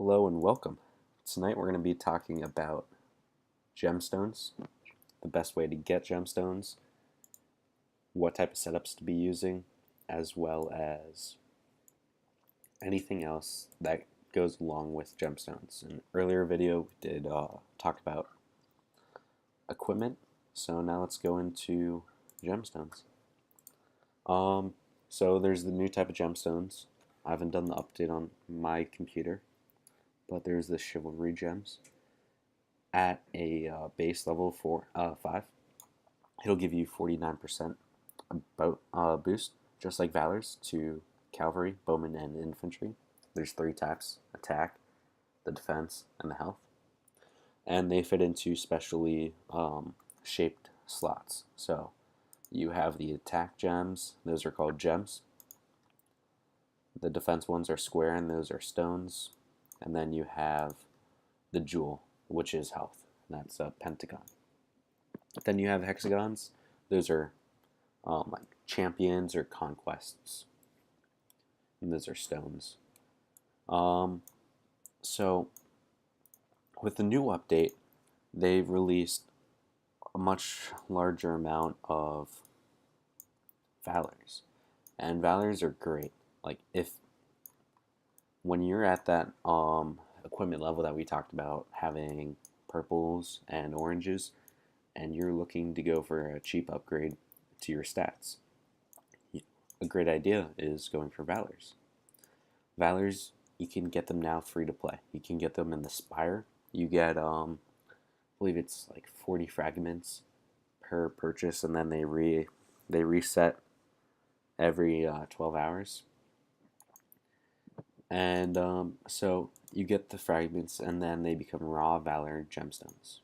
Hello and welcome. Tonight we're going to be talking about gemstones, the best way to get gemstones, what type of setups to be using, as well as anything else that goes along with gemstones. In an earlier video we did talk about equipment, so now let's go into gemstones. So there's the new type of gemstones. I haven't done the update on my computer, but there's the chivalry gems. At a base level 5, it'll give you 49% boost, just like valors, to cavalry, bowmen, and infantry. There's 3 types: attack, the defense, and the health. And they fit into specially shaped slots. So you have the attack gems, those are called gems. The defense ones are square, and those are stones. And then you have the jewel, which is health. That's a pentagon. Then you have hexagons. Those are like champions or conquests. And those are stones. So with the new update, they've released a much larger amount of valors. And valors are great. Like when you're at that equipment level that we talked about, having purples and oranges, and you're looking to go for a cheap upgrade to your stats, a great idea is going for valors. Valors, you can get them now free to play. You can get them in the Spire. You get, I believe it's like 40 fragments per purchase, and then they reset every 12 hours. And so you get the fragments, and then they become raw valor gemstones.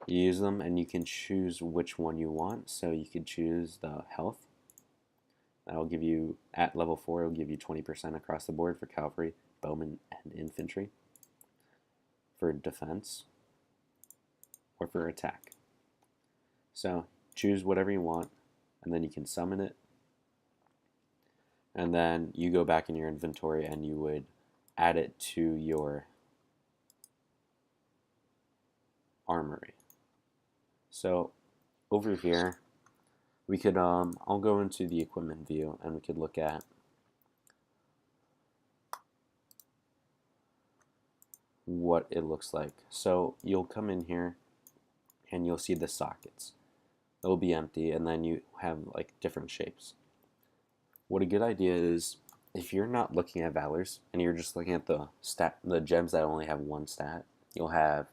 You use them, and you can choose which one you want. So you could choose the health. That'll give you, at level 4, it'll give you 20% across the board for cavalry, bowmen, and infantry. For defense, or for attack. So choose whatever you want, and then you can summon it. And then you go back in your inventory and you would add it to your armory. So over here, we could, I'll go into the equipment view and we could look at what it looks like. So you'll come in here and you'll see the sockets. They'll be empty, and then you have like different shapes. What a good idea is, if you're not looking at valors and you're just looking at the gems that only have one stat, you'll have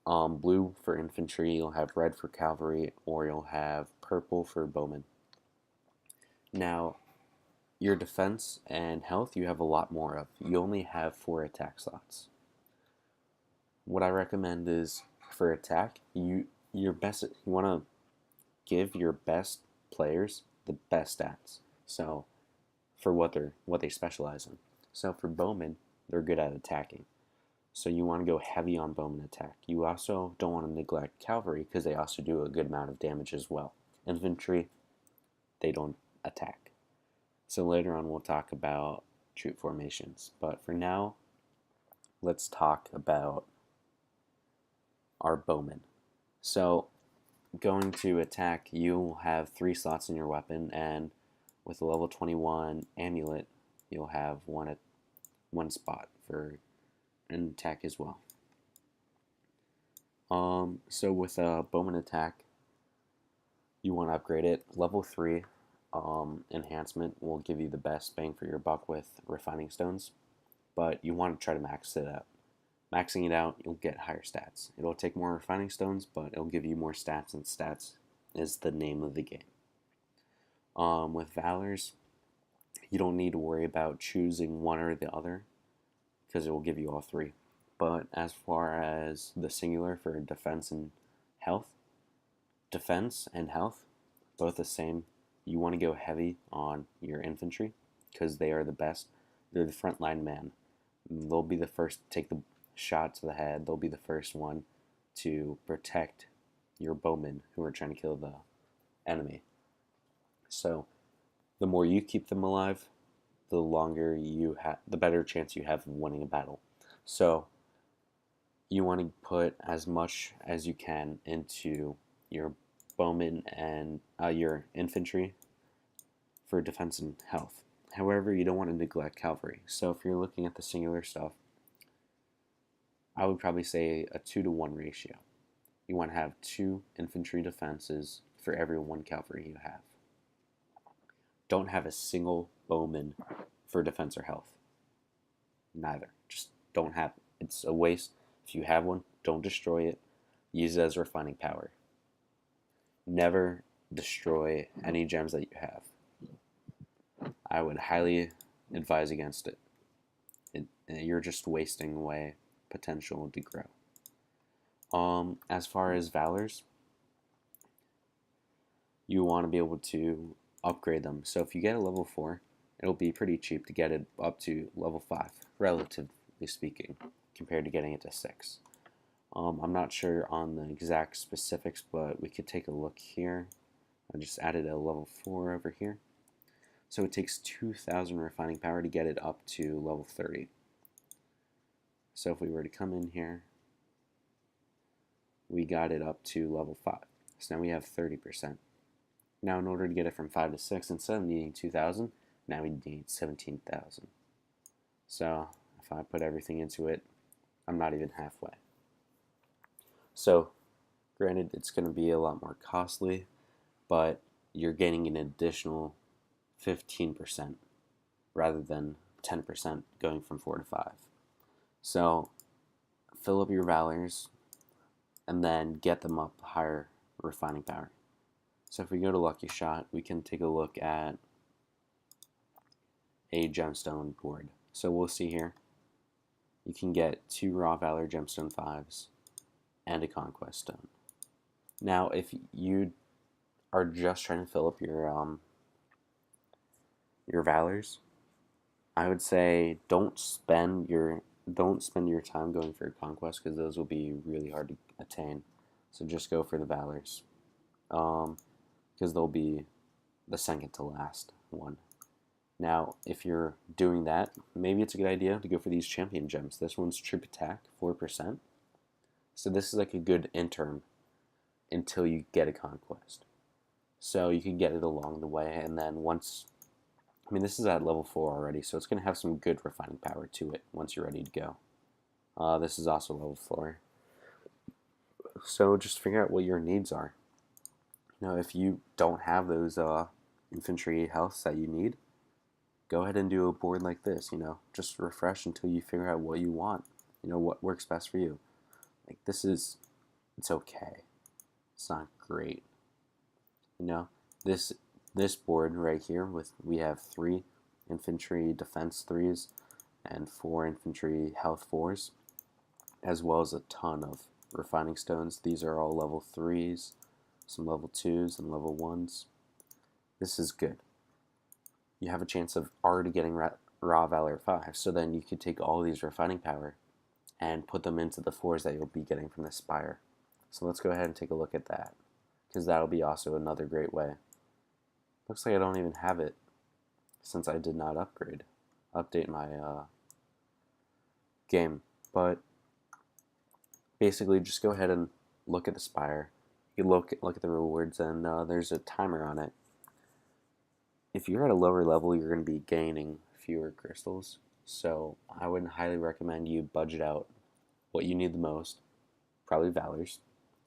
blue for infantry, you'll have red for cavalry, or you'll have purple for bowmen. Now, your defense and health you have a lot more of. You only have 4 attack slots. What I recommend is, for attack, you want to give your best players the best stats. So for what they specialize in. So for bowmen, they're good at attacking. So you want to go heavy on bowman attack. You also don't want to neglect cavalry, because they also do a good amount of damage as well. Infantry, they don't attack. So later on we'll talk about troop formations. But for now, let's talk about our bowmen. So going to attack, you'll have 3 slots in your weapon, and with a level 21 amulet, you'll have one spot for an attack as well. So with a bowman attack, you want to upgrade it. Level 3 enhancement will give you the best bang for your buck with refining stones, but you want to try to max it out. Maxing it out, you'll get higher stats. It'll take more refining stones, but it'll give you more stats, and stats is the name of the game. With valors, you don't need to worry about choosing one or the other, because it will give you all 3. But as far as the singular for defense and health, both the same. You want to go heavy on your infantry, because they are the best. They're the frontline man. They'll be the first to take the shot to the head. They'll be the first one to protect your bowmen who are trying to kill the enemy. So the more you keep them alive, the longer you have, the better chance you have of winning a battle. So you want to put as much as you can into your bowmen and your infantry for defense and health. However, you don't want to neglect cavalry. So if you're looking at the singular stuff, I would probably say a 2-to-1 ratio. You want to have 2 infantry defenses for every 1 cavalry you have. Don't have a single bowman for defense or health. Neither. Just don't have it. It's a waste. If you have one, don't destroy it. Use it as refining power. Never destroy any gems that you have. I would highly advise against it. You're just wasting away potential to grow. As far as valors, you want to be able to upgrade them. So if you get a level 4, it'll be pretty cheap to get it up to level 5, relatively speaking, compared to getting it to 6. I'm not sure on the exact specifics, but we could take a look here. I just added a level 4 over here. So it takes 2,000 refining power to get it up to level 30. So if we were to come in here, we got it up to level 5. So now we have 30%. Now in order to get it from 5 to 6, instead of needing 2,000, now we need 17,000. So if I put everything into it, I'm not even halfway. So granted, it's going to be a lot more costly, but you're getting an additional 15% rather than 10% going from 4 to 5. So fill up your valors and then get them up higher refining power. So if we go to Lucky Shot, we can take a look at a gemstone board. So we'll see here, you can get 2 raw valor gemstone 5s and a conquest stone. Now if you are just trying to fill up your valors, I would say don't spend your time going for conquest, because those will be really hard to attain. So just go for the valors, because they'll be the second to last one. Now, if you're doing that, maybe it's a good idea to go for these champion gems. This one's troop attack, 4%. So this is like a good interim until you get a conquest. So you can get it along the way, and then once, I mean, this is at level 4 already, so it's going to have some good refining power to it once you're ready to go. This is also level 4. So just figure out what your needs are. You know, if you don't have those infantry healths that you need, go ahead and do a board like this. You know, just refresh until you figure out what you want. You know, what works best for you. Like it's okay. It's not great. You know, this board right here, we have 3 infantry defense 3s and 4 infantry health 4s, as well as a ton of refining stones. These are all level 3s, some level 2s and level 1s. This is good. You have a chance of already getting raw valor 5, so then you could take all these refining power and put them into the 4s that you'll be getting from the spire. So let's go ahead and take a look at that, because that'll be also another great way. Looks like I don't even have it, since I did not update my game. But basically, just go ahead and look at the spire. You look at the rewards, and there's a timer on it. If you're at a lower level, you're going to be gaining fewer crystals. So I would highly recommend you budget out what you need the most, probably valors,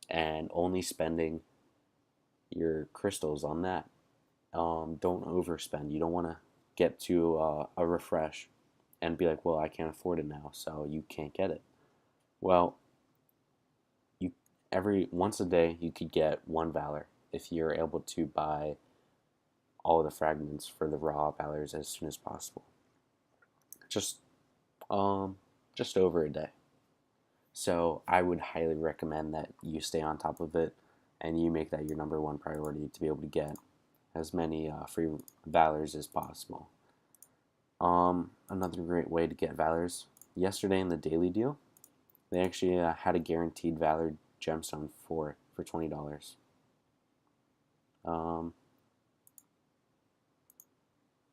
and only spending your crystals on that. Don't overspend. You don't want to get to a refresh and be like, well, I can't afford it now, so you can't get it. Well, once a day you could get 1 valor if you're able to buy all of the fragments for the raw valors as soon as possible. Just over a day. So I would highly recommend that you stay on top of it and you make that your #1 priority to be able to get as many free valors as possible. Another great way to get valors, yesterday in the daily deal, they actually had a guaranteed valor gemstone for $20.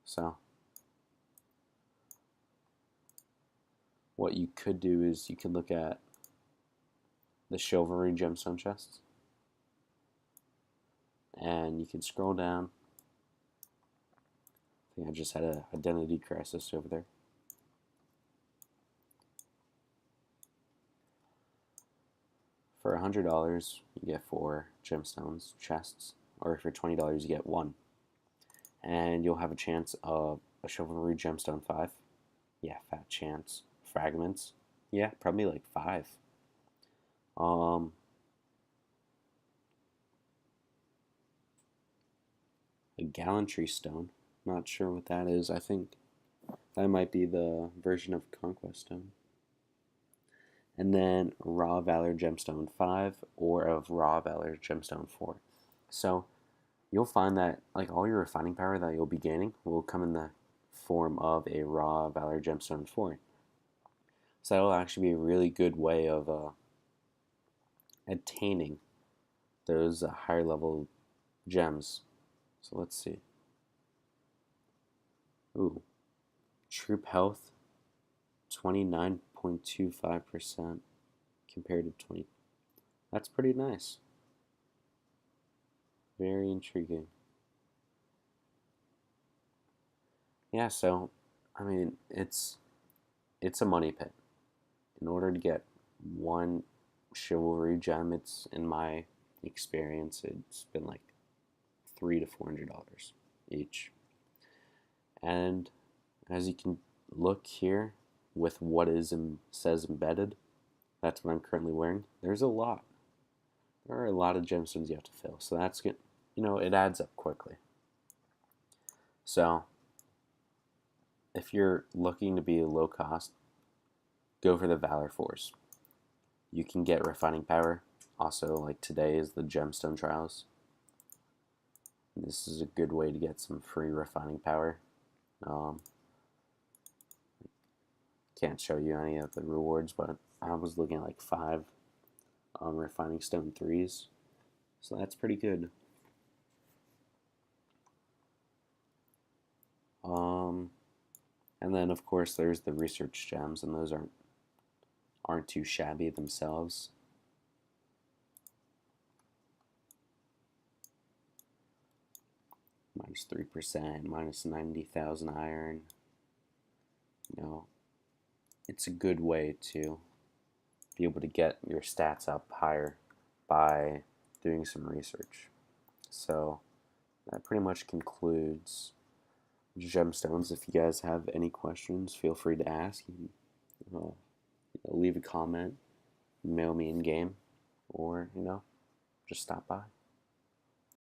So what you could do is you could look at the chivalry gemstone chests, and you can scroll down. I think I just had an identity crisis over there. For $100, you get 4 gemstones chests, or for $20, you get 1. And you'll have a chance of a chivalry gemstone 5. Yeah, fat chance. Fragments. Yeah, probably like 5. A gallantry stone. Not sure what that is. I think that might be the version of conquest stone. And then raw valor gemstone 5 or of raw valor gemstone 4. So you'll find that like all your refining power that you'll be gaining will come in the form of a raw valor gemstone 4. So that'll actually be a really good way of attaining those higher level gems. So let's see. Ooh, troop health 29.25% compared to 20. That's pretty nice. Very intriguing. Yeah, so I mean, it's a money pit. In order to get one chivalry gem, it's in my experience, it's been like $300 to $400 each. And as you can look here with what says embedded, that's what I'm currently wearing. There's a lot. There are a lot of gemstones you have to fill, so that's good. You know, it adds up quickly. So if you're looking to be low cost, go for the Valor Force. You can get refining power. Also, like today is the Gemstone Trials. This is a good way to get some free refining power. Can't show you any of the rewards, but I was looking at like 5 refining stone 3s. So that's pretty good. And then of course there's the research gems, and those aren't too shabby themselves. Minus 3%, minus 90,000 iron. You know, it's a good way to be able to get your stats up higher by doing some research. So that pretty much concludes gemstones. If you guys have any questions, feel free to ask. Leave a comment, mail me in game, or just stop by.